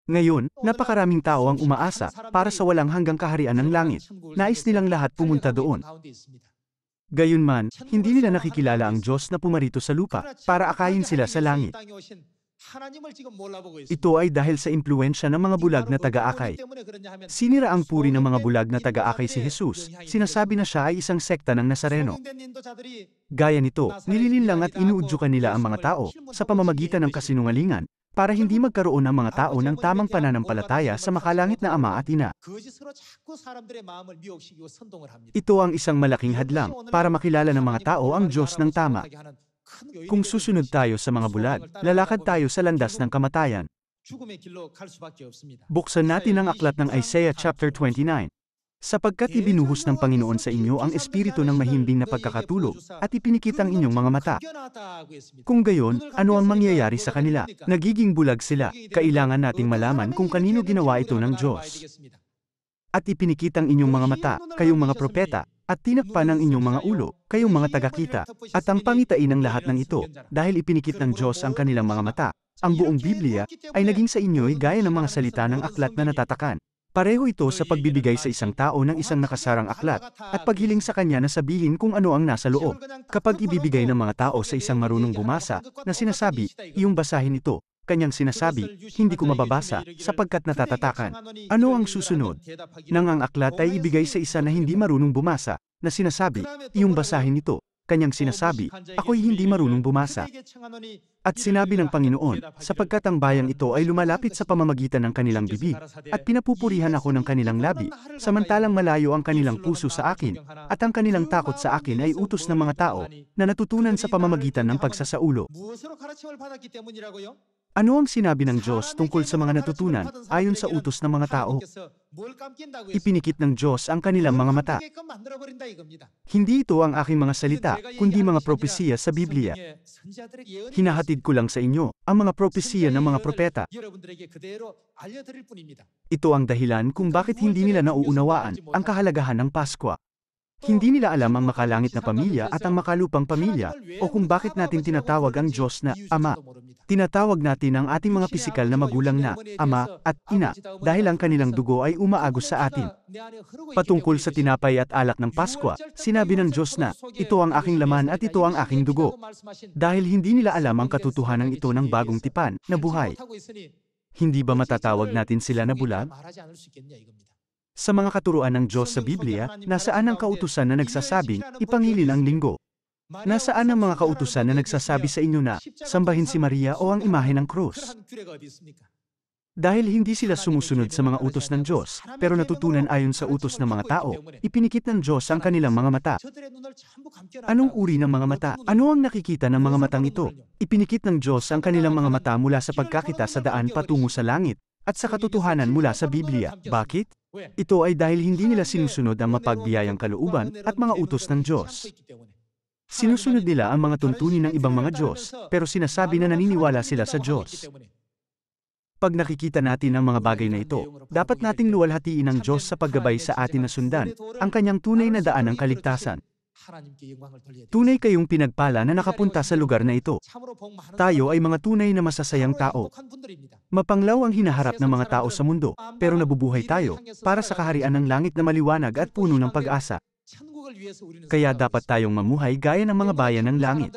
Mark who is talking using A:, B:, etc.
A: Ngayon, napakaraming tao ang umaasa para sa walang hanggang kaharian ng langit. Nais nilang lahat pumunta doon. Gayunman, hindi nila nakikilala ang Diyos na pumarito sa lupa para akayin sila sa langit. Ito ay dahil sa impluwensya ng mga bulag na taga-akay. Sinira ang puri ng mga bulag na taga-akay si Jesus. Sinasabi na siya ay isang sekta ng Nazareno. Gaya nito, nililinlang at inuudyukan nila ang mga tao sa pamamagitan ng kasinungalingan para hindi magkaroon ng mga tao ng tamang pananampalataya sa makalangit na Ama at Ina. Ito ang isang malaking hadlang para makilala ng mga tao ang Diyos ng tama. Kung susunod tayo sa mga bulag, lalakad tayo sa landas ng kamatayan. Buksan natin ang aklat ng Isaiah chapter 29. Sapagkat ibinuhos ng Panginoon sa inyo ang espiritu ng mahimbing na pagkakatulog, at ipinikit ang inyong mga mata. Kung gayon, ano ang mangyayari sa kanila? Nagiging bulag sila. Kailangan nating malaman kung kanino ginawa ito ng Diyos. At ipinikit ang inyong mga mata, kayong mga propeta, at tinakpan ang inyong mga ulo, kayong mga tagakita, at ang pangitain ng lahat ng ito, dahil ipinikit ng Diyos ang kanilang mga mata. Ang buong Biblia ay naging sa inyo'y gaya ng mga salita ng aklat na natatakan. Pareho ito sa pagbibigay sa isang tao ng isang nakasarang aklat, at paghiling sa kanya na sabihin kung ano ang nasa loob. Kapag ibibigay ng mga tao sa isang marunong bumasa, na sinasabi, iyong basahin ito, kanyang sinasabi, hindi ko mababasa, sapagkat natatatakan. Ano ang susunod? Nang ang aklat ay ibigay sa isa na hindi marunong bumasa, na sinasabi, iyong basahin ito, kanyang sinasabi, ako'y hindi marunong bumasa. At sinabi ng Panginoon, sapagkat ang bayang ito ay lumalapit sa pamamagitan ng kanilang bibig, at pinapupurihan ako ng kanilang labi, samantalang malayo ang kanilang puso sa akin, at ang kanilang takot sa akin ay utos ng mga tao, na natutunan sa pamamagitan ng pagsasaulo. Ano ang sinabi ng Diyos tungkol sa mga natutunan, ayon sa utos ng mga tao? Ipinikit ng Diyos ang kanilang mga mata. Hindi ito ang aking mga salita, kundi mga propesiya sa Biblia. Hinahatid ko lang sa inyo ang mga propesiya ng mga propeta. Ito ang dahilan kung bakit hindi nila nauunawaan ang kahalagahan ng Paskwa. Hindi nila alam ang makalangit na pamilya at ang makalupang pamilya, o kung bakit natin tinatawag ang Diyos na Ama. Tinatawag natin ang ating mga pisikal na magulang na Ama at Ina, dahil ang kanilang dugo ay umaagos sa atin. Patungkol sa tinapay at alak ng Paskwa, sinabi ng Diyos na, ito ang aking laman at ito ang aking dugo. Dahil hindi nila alam ang katotohanan ito ng bagong tipan, na buhay. Hindi ba matatawag natin sila na bulag? Sa mga katuruan ng Diyos sa Biblia, nasaan ang kautusan na nagsasabing, ipangilin ang linggo? Nasaan ang mga kautusan na nagsasabi sa inyo na, sambahin si Maria o ang imahe ng krus? Dahil hindi sila sumusunod sa mga utos ng Diyos, pero natutunan ayon sa utos ng mga tao, ipinikit ng Diyos ang kanilang mga mata. Anong uri ng mga mata? Ano ang nakikita ng mga matang ito? Ipinikit ng Diyos ang kanilang mga mata mula sa pagkakita sa daan patungo sa langit, at sa katotohanan mula sa Biblia. Bakit? Ito ay dahil hindi nila sinusunod ang mapagbiyayang kalooban at mga utos ng Diyos. Sinusunod nila ang mga tuntunin ng ibang mga Diyos, pero sinasabi na naniniwala sila sa Diyos. Pag nakikita natin ang mga bagay na ito, dapat nating luwalhatiin ang Diyos sa paggabay sa atin na sundan ang kanyang tunay na daan ng kaligtasan. Tunay kayong pinagpala na nakapunta sa lugar na ito. Tayo ay mga tunay na masasayang tao. Mapanglaw ang hinaharap ng mga tao sa mundo, pero nabubuhay tayo para sa kaharian ng langit na maliwanag at puno ng pag-asa. Kaya dapat tayong mamuhay gaya ng mga bayan ng langit.